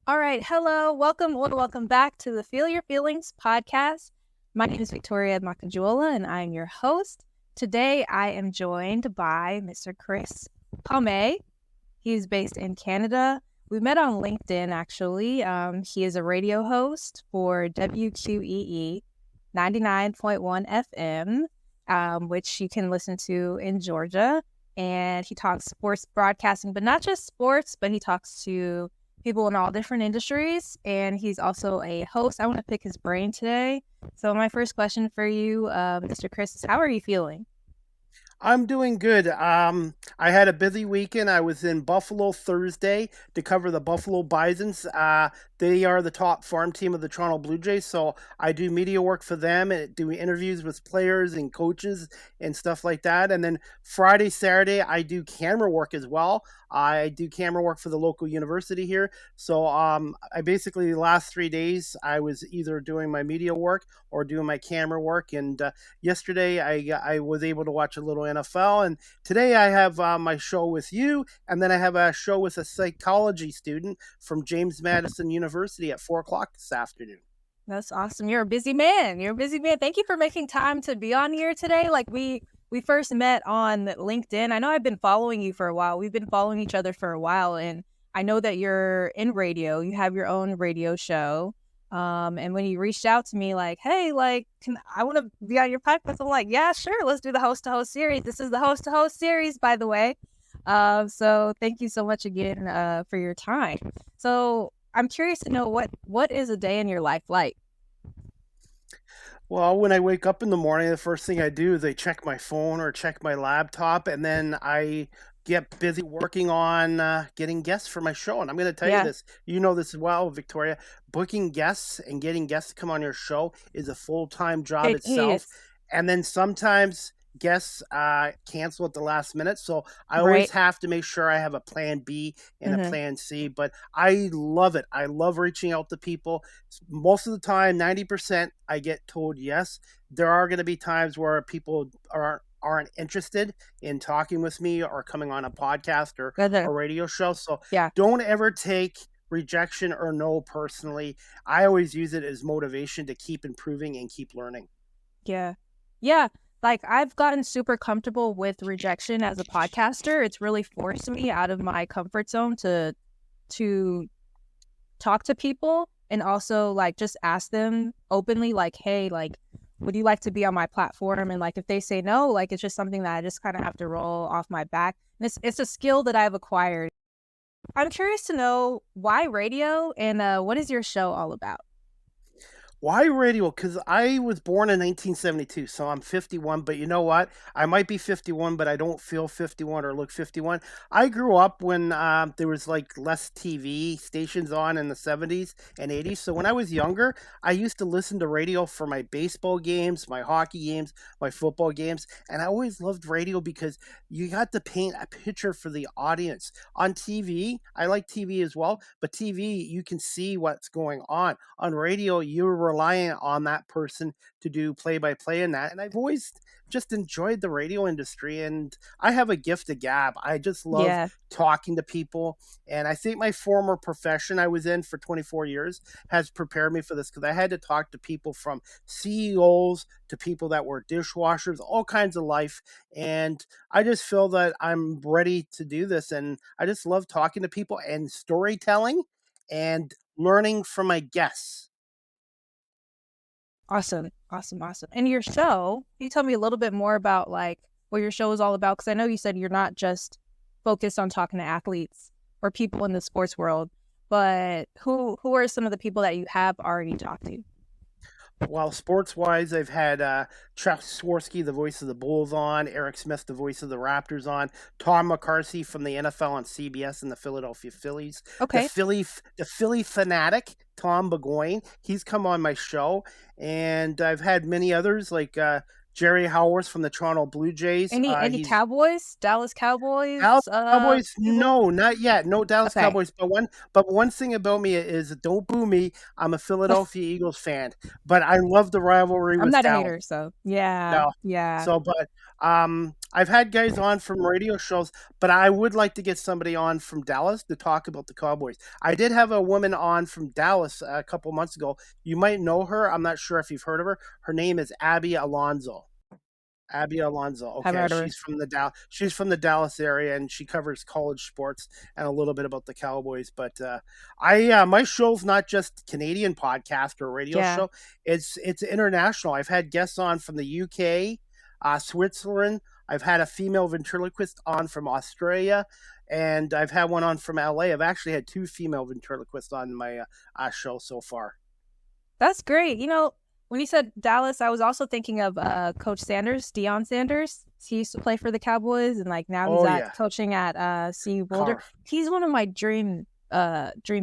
All right. Hello. Welcome back to the Feel Your Feelings podcast. My name is Victoria Makajuola, and I'm your host. Today, I am joined by Mr. Chris Pomay. He's based in Canada. We met on LinkedIn, actually. He is a radio host for WQEE 99.1 FM, which you can listen to in Georgia. And he talks sports broadcasting, but not just sports, but he talks to people in all different industries. And he's also a host. I want to pick his brain today. So my first question for you, Mr. Chris, is how are you feeling? I'm doing good. I had a busy weekend. I was in Buffalo Thursday to cover the Buffalo Bisons. They are the top farm team of the Toronto Blue Jays, so I do media work for them and do interviews with players and coaches and stuff like that. And then Friday, Saturday, I do camera work as well. I do camera work for the local university here. So I basically the last 3 days I was either doing my media work or doing my camera work. And yesterday I was able to watch a little NFL, and today I have my show with you, and then I have a show with a psychology student from James Madison University at 4 o'clock this afternoon. That's awesome. You're a busy man. You're a busy man. Thank you for making time to be on here today. Like we first met on LinkedIn. I know I've been following you for a while. We've been following each other for a while, and I know that you're in radio. You have your own radio show. And when you reached out to me, like, hey, like, I want to be on your podcast? I'm like, yeah, sure. Let's do the host to host series. This is the host to host series, by the way. So thank you so much again for your time. So I'm curious to know what is a day in your life like? Well, when I wake up in the morning, the first thing I do is I check my phone or check my laptop, and then I get busy working on getting guests for my show. And I'm going to tell you Yeah, this, you know this as well, Victoria. Booking guests and getting guests to come on your show is a full time job it itself. is. And then sometimes guests cancel at the last minute. So I always Right. have to make sure I have a plan B and a Mm-hmm. plan C. But I love it. I love reaching out to people. Most of the time, 90%, I get told yes. There are going to be times where people aren't interested in talking with me or coming on a podcast or Good. a radio show. So Yeah. don't ever take rejection or no personally. I always use it as motivation to keep improving and keep learning. Yeah. Yeah. Like I've gotten super comfortable with rejection as a podcaster. It's really forced me out of my comfort zone to talk to people and also like just ask them openly like, hey, like would you like to be on my platform? And like if they say no, like it's just something that I just kind of have to roll off my back. And it's a skill that I've acquired. I'm curious to know why radio and what is your show all about? Why radio? Because I was born in 1972, so I'm 51. But you know what? I might be 51, but I don't feel 51 or look 51. I grew up when there was like less TV stations on in the 70s and 80s. So when I was younger, I used to listen to radio for my baseball games, my hockey games, my football games. And I always loved radio because you got to paint a picture for the audience. On TV, I like TV as well, but TV, you can see what's going on radio, you're reliant on that person to do play by play in that. And I've always just enjoyed the radio industry, and I have a gift of gab. I just love Yeah. talking to people. And I think my former profession I was in for 24 years has prepared me for this because I had to talk to people from CEOs to people that were dishwashers, all kinds of life. And I just feel that I'm ready to do this. And I just love talking to people and storytelling and learning from my guests. Awesome. Awesome. Awesome. And your show, can you tell me a little bit more about like what your show is all about? Because I know you said you're not just focused on talking to athletes or people in the sports world, but who are some of the people that you have already talked to? Well, sports wise, I've had Chuck Swirsky, the voice of the Bulls, on, Eric Smith, the voice of the Raptors, on, Tom McCarthy from the NFL on CBS and the Philadelphia Phillies, Okay. the Philly fanatic, Tom Burgoyne. He's come on my show, and I've had many others like Jerry Howarth from the Toronto Blue Jays. Any He's Cowboys, Dallas Cowboys, Dallas Cowboys? people? No, not yet. No Dallas Okay. Cowboys. But one thing about me is don't boo me. I'm a Philadelphia Eagles fan, but I love the rivalry I'm with not a Dallas. hater, so yeah, No. yeah. So, but I've had guys on from radio shows, but I would like to get somebody on from Dallas to talk about the Cowboys. I did have a woman on from Dallas a couple months ago. You might know her. I'm not sure if you've heard of her. Her name is Abby Alonso. Abby Alonso. I've Okay, heard of her. she's from the Dallas area, and she covers college sports and a little bit about the Cowboys. But I my show's not just Canadian podcast or radio Yeah, show. It's international. I've had guests on from the UK, Switzerland. I've had a female ventriloquist on from Australia, and I've had one on from LA. I've actually had two female ventriloquists on my show so far. that's great. When you said Dallas, I was also thinking of Coach Sanders, Deion Sanders. He used to play for the Cowboys, and like now he's Oh yeah, coaching at CU Boulder. car. He's one of my dream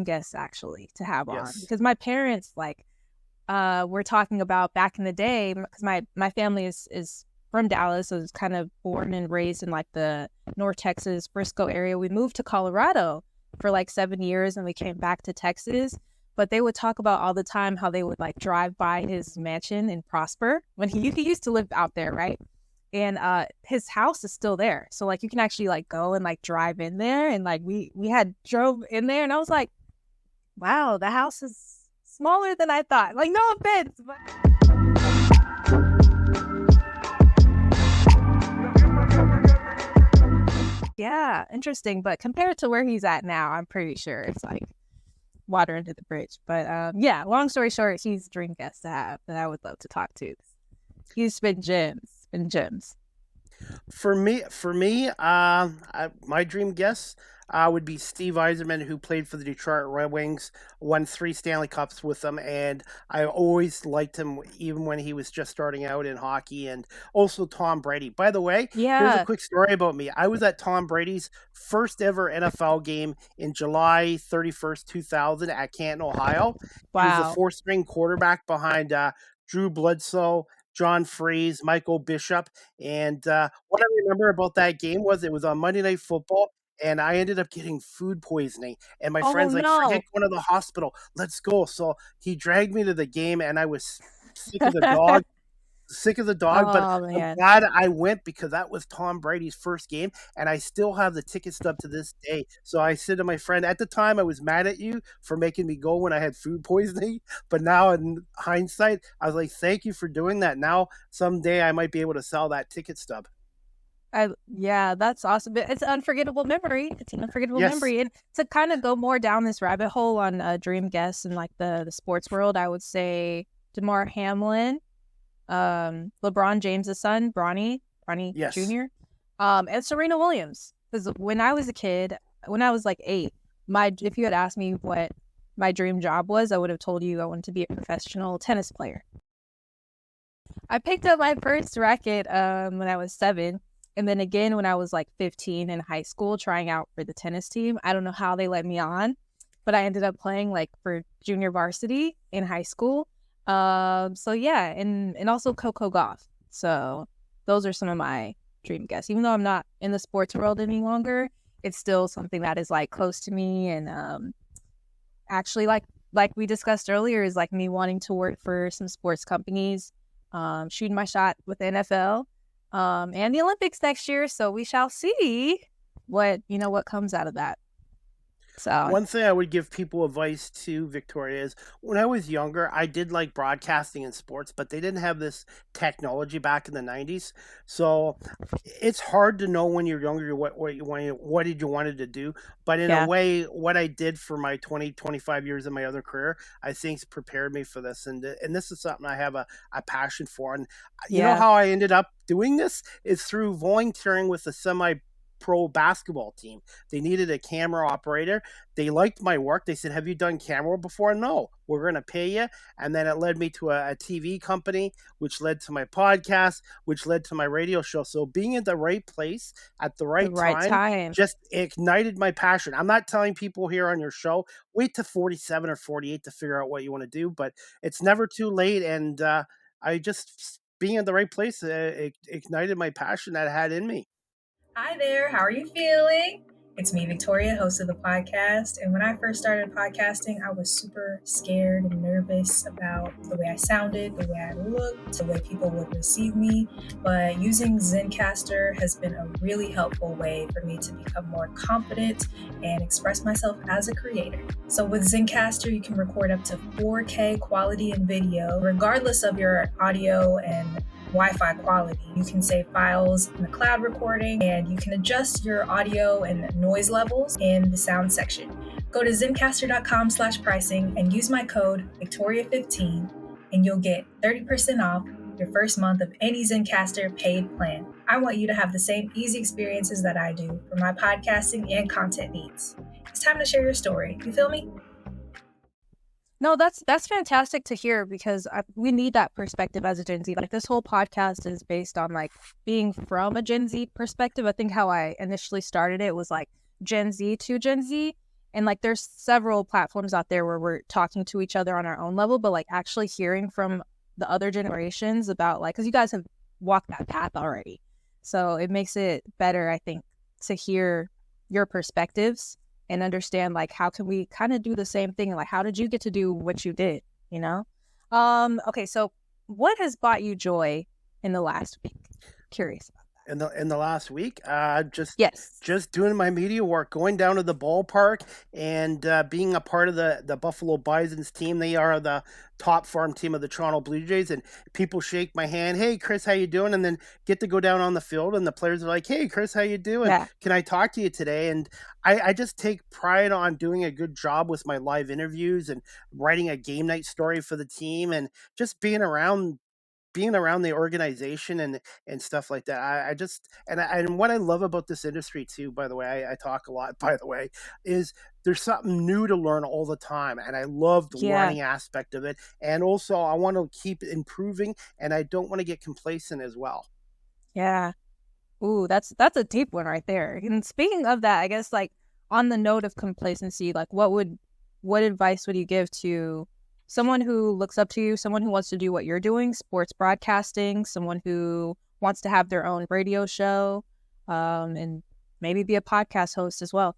guests actually to have on, Yes. because my parents were talking about back in the day, because my family is from Dallas, so it's kind of born and raised in like the North Texas Frisco area. We moved to Colorado for like 7 years, and we came back to Texas. But they would talk about all the time how they would like drive by his mansion in Prosper when he used to live out there, right? And his house is still there, so like you can actually like go and like drive in there, and like we had drove in there, and I was like, wow, the house is smaller than I thought. Like, no offense, but yeah, interesting. But compared to where he's at now, I'm pretty sure it's like water under the bridge. But yeah, long story short, he's a dream guest to have that I would love to talk to. He's been gems. My dream guest would be Steve Eiserman, who played for the Detroit Red Wings, won three Stanley Cups with them, and I always liked him even when he was just starting out in hockey. And also Tom Brady. By the way, here's a Yeah, quick story about me. I was at Tom Brady's first ever NFL game in July 31st, 2000, at Canton, Ohio. He was the wow. fourth string quarterback behind Drew Bledsoe, John Freeze, Michael Bishop. And what I remember about that game was it was on Monday Night Football, and I ended up getting food poisoning. And my Oh friend's like, forget no. going to the hospital. Let's go. So he dragged me to the game, and I was sick as a dog. Sick as a dog, but Oh I'm man. glad I went because that was Tom Brady's first game, and I still have the ticket stub to this day. So I said to my friend at the time, I was mad at you for making me go when I had food poisoning, but now in hindsight, I was like, thank you for doing that. Now someday I might be able to sell that ticket stub. Yeah, that's awesome. It's an unforgettable memory. It's an unforgettable Yes, memory. And to kind of go more down this rabbit hole on dream guests and like the sports world, I would say DeMar Hamlin, LeBron James' son, Bronny yes. Jr., and Serena Williams. Because when I was a kid, when I was like 8, if you had asked me what my dream job was, I would have told you I wanted to be a professional tennis player. I picked up my first racket when I was 7, and then again when I was like 15 in high school, trying out for the tennis team. I don't know how they let me on, but I ended up playing like for junior varsity in high school. So yeah, and also Coco Golf. So those are some of my dream guests. Even though I'm not in the sports world any longer, it's still something that is like close to me, and actually like we discussed earlier, is like me wanting to work for some sports companies, shooting my shot with the NFL, and the Olympics next year. So we shall see what comes out of that. So One thing I would give people advice to, Victoria, is when I was younger, I did like broadcasting and sports, but they didn't have this technology back in the 90s. So it's hard to know when you're younger what did you wanted to do. But in a yeah, way, what I did for my 20, 25 years in my other career, I think prepared me for this. And this is something I have a passion for. And you know yeah, how I ended up doing this is through volunteering with a semi pro basketball team. They needed a camera operator. They liked my work. They said, have you done camera before? No, we're going to pay you. And then it led me to a TV company, which led to my podcast, which led to my radio show. So being in the right place at the the right right time time. just ignited my passion. I'm not telling people here on your show, wait to 47 or 48 to figure out what you want to do, but it's never too late. And I just, being in the right place, it ignited my passion that I had in me. Hi there, how are you feeling? It's me, Victoria, host of the podcast. And when I first started podcasting, I was super scared and nervous about the way I sounded, the way I looked, the way people would receive me. But using Zencastr has been a really helpful way for me to become more confident and express myself as a creator. So with Zencastr, you can record up to 4K quality in video, regardless of your audio and Wi-Fi quality. You can save files in the cloud recording, and you can adjust your audio and noise levels in the sound section. Go to zencastr.com/pricing and use my code Victoria15 and you'll get 30% off your first month of any Zencastr paid plan. I want you to have the same easy experiences that I do for my podcasting and content needs. It's time to share your story. You feel me? No, that's fantastic to hear because we need that perspective as a Gen Z. Like this whole podcast is based on like being from a Gen Z perspective. I think how I initially started it was like Gen Z to Gen Z. And like there's several platforms out there where we're talking to each other on our own level, but like actually hearing from the other generations about like, because you guys have walked that path already. So it makes it better, I think, to hear your perspectives and understand like how can we kind of do the same thing, like how did you get to do what you did, you know? Okay, so what has brought you joy in the last week? Curious about in the last week. Yes. Just doing my media work, going down to the ballpark and being a part of the Buffalo Bison's team. They are the top farm team of the Toronto Blue Jays, and people shake my hand. Hey, Chris, how you doing? And then get to go down on the field, and the players are like, Hey, Chris, how you doing? Yeah. Can I talk to you today? And I just take pride on doing a good job with my live interviews and writing a game night story for the team and just being around the organization and stuff like that. I just and what I love about this industry too, by the way, I talk a lot, by the way, is there's something new to learn all the time, and I love the learning aspect of it. And also, I want to keep improving, and I don't want to get complacent as well. Yeah. Ooh, that's a deep one right there. And speaking of that, I guess like on the note of complacency, like what advice would you give to someone who looks up to you, someone who wants to do what you're doing, sports broadcasting, someone who wants to have their own radio show, and maybe be a podcast host as well?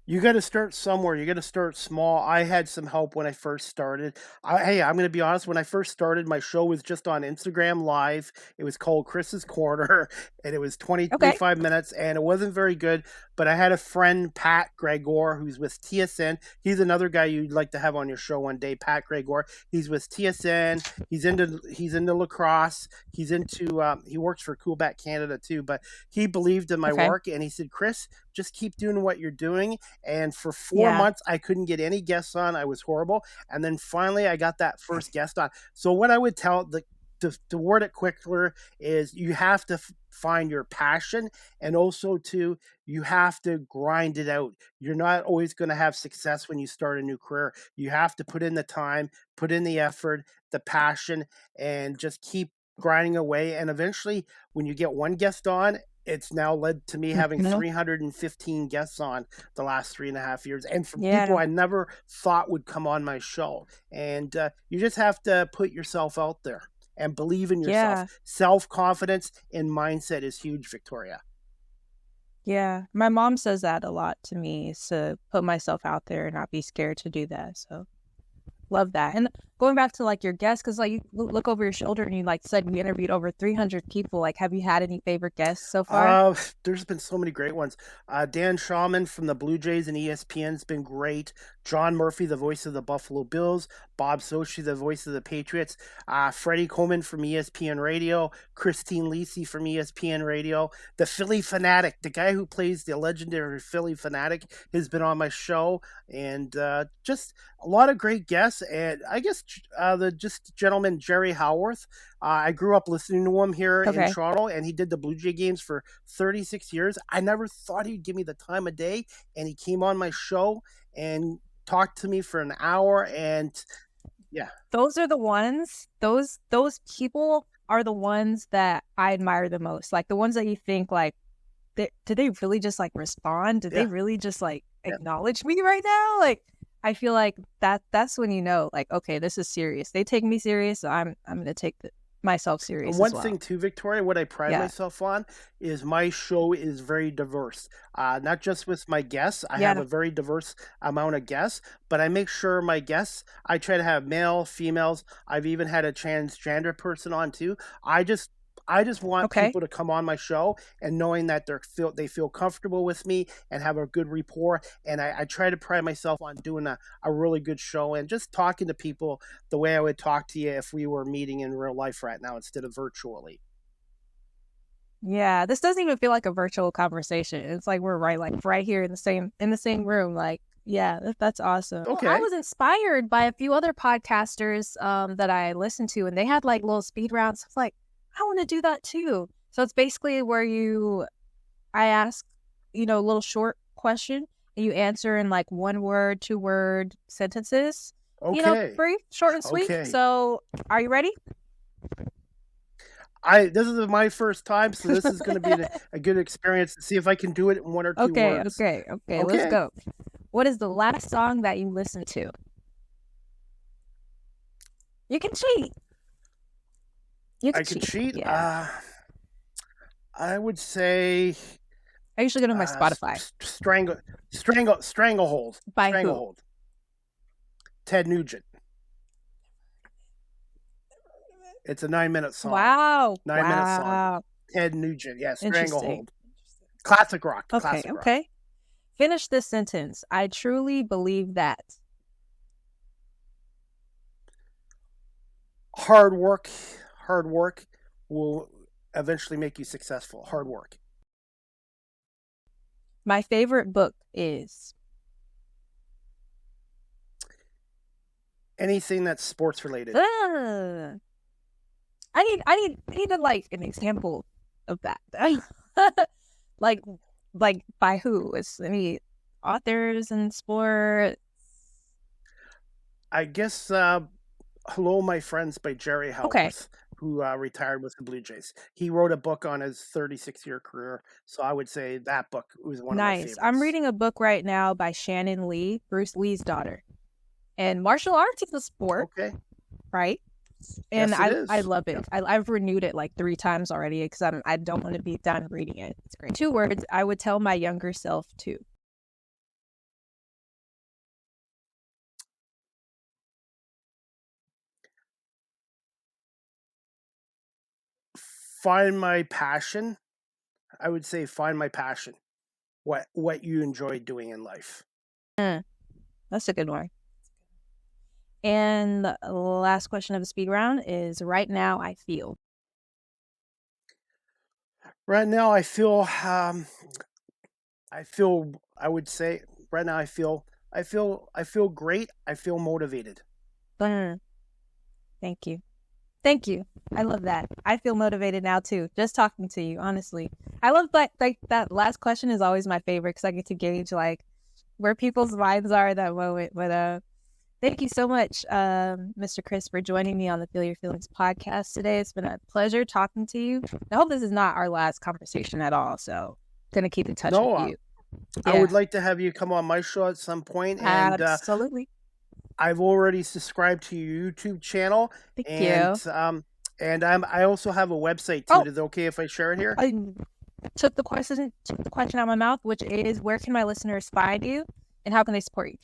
You got to start somewhere. You got to start small. I had some help when I first started. Hey, I'm going to be honest. When I first started, my show was just on Instagram Live. It was called Chris's Corner, and it was 25 minutes, and it wasn't very good. But I had a friend, Pat Gregor, who's with TSN. He's another guy you'd like to have on your show one day, Pat Gregor. He's with TSN. He's into lacrosse. He works for Coolback Canada too. But he believed in my work, and he said, Chris, just keep doing what you're doing. And for 4 months, I couldn't get any guests on. I was horrible. And then finally, I got that first guest on. So what I would tell to word it quicker is you have to find your passion, and also too, you have to grind it out. You're not always going to have success when you start a new career. You have to put in the time, put in the effort, the passion, and just keep grinding away. And eventually, when you get one guest on, it's now led to me having 315 guests on the last 3.5 years, and from people I never thought would come on my show. And you just have to put yourself out there and believe in yourself. Self-confidence and mindset is huge, Victoria. Yeah, my mom says that a lot to me, is to put myself out there and not be scared to do that. So love that. And going back to like your guests, because like you look over your shoulder and you like said you interviewed over 300 people. Like, have you had any favorite guests so far? There's been so many great ones. Dan Shawman from the Blue Jays and ESPN's been great. John Murphy, the voice of the Buffalo Bills. Bob Sochi, the voice of the Patriots. Freddie Coleman from ESPN Radio. Christine Lisi from ESPN Radio. The Philly Fanatic, the guy who plays the legendary Philly Fanatic, has been on my show. And just a lot of great guests. And I guess the gentleman Jerry Howarth. I grew up listening to him here in Toronto, and he did the Blue Jay games for 36 years. I never thought he'd give me the time of day, and he came on my show and talked to me for an hour. And those are the ones. Those people are the ones that I admire the most. Like the ones that you think like, did they really just like respond? Did they really just like acknowledge me right now? Like, I feel like that's when you know, like, okay, this is serious. They take me serious, so I'm going to take myself serious And one as well. thing too, Victoria, what I pride myself on is my show is very diverse. Not just with my guests. I have a very diverse amount of guests, but I make sure my guests, I try to have male, females. I've even had a transgender person on too. I just want people to come on my show and knowing that they feel comfortable with me and have a good rapport. And I try to pride myself on doing a really good show and just talking to people the way I would talk to you if we were meeting in real life right now instead of virtually. Yeah, this doesn't even feel like a virtual conversation. It's like we're right here in the same room. Like, yeah, that's awesome. Okay. Well, I was inspired by a few other podcasters that I listened to, and they had like little speed rounds. It's like, I want to do that too. So it's basically where I ask, a little short question and you answer in like 1 word, 2 word sentences. Okay. Brief, short and sweet. Okay. So are you ready? This is my first time, so this is going to be a good experience to see if I can do it in 1 or 2 words. Okay. Let's go. What is the last song that you listened to? You can cheat. I can cheat. Yeah. I would say. I usually go to my Spotify. Stranglehold. By Stranglehold. who? Ted Nugent. It's a 9-minute song. Wow. 9-minute song. Ted Nugent. Yeah, Stranglehold. Classic rock. Okay. Finish this sentence. I truly believe that. Hard work will eventually make you successful. Hard work. My favorite book is anything that's sports related. I need like an example of that. like by who? It's authors and sports. I guess Hello, My Friends by Jerry Helworth, who retired with the Blue Jays. He wrote a book on his 36-year career, so I would say that book was one of my favorites. I'm reading a book right now by Shannon Lee, Bruce Lee's daughter. And martial arts is a sport, right? And yes, I love it. I've renewed it like 3 times already because I don't want to be done reading it. It's great. 2 words I would tell my younger self too. Find my passion. I would say find my passion. What you enjoy doing in life. That's a good one. And the last question of the speed round is right now I feel. Right now I feel I would say right now I feel great. I feel motivated. Thank you. I love that. I feel motivated now too. Just talking to you, honestly. I love that last question is always my favorite because I get to gauge like where people's minds are at that moment. But thank you so much, Mr. Chris, for joining me on the Feel Your Feelings podcast today. It's been a pleasure talking to you. I hope this is not our last conversation at all. So I'm gonna keep in touch with you. I would like to have you come on my show at some point. And, absolutely. I've already subscribed to your YouTube channel. Thank you. And I also have a website too. Is it okay if I share it here? I took the question out of my mouth, which is where can my listeners find you and how can they support you?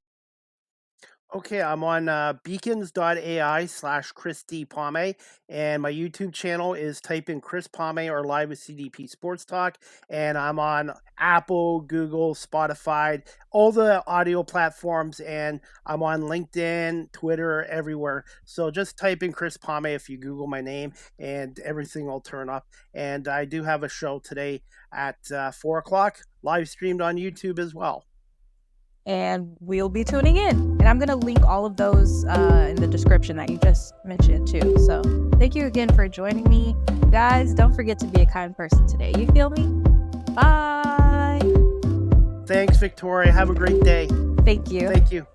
Okay, I'm on beacons.ai/Chris D. Pomay, and my YouTube channel is type in Chris Pomay or Live with CDP Sports Talk, and I'm on Apple, Google, Spotify, all the audio platforms, and I'm on LinkedIn, Twitter, everywhere. So just type in Chris Pomay if you Google my name, and everything will turn up. And I do have a show today at 4 o'clock, live streamed on YouTube as well. And we'll be tuning in. And I'm going to link all of those in the description that you just mentioned too. So thank you again for joining me. Guys, don't forget to be a kind person today. You feel me? Bye. Thanks, Victoria. Have a great day. Thank you. Thank you.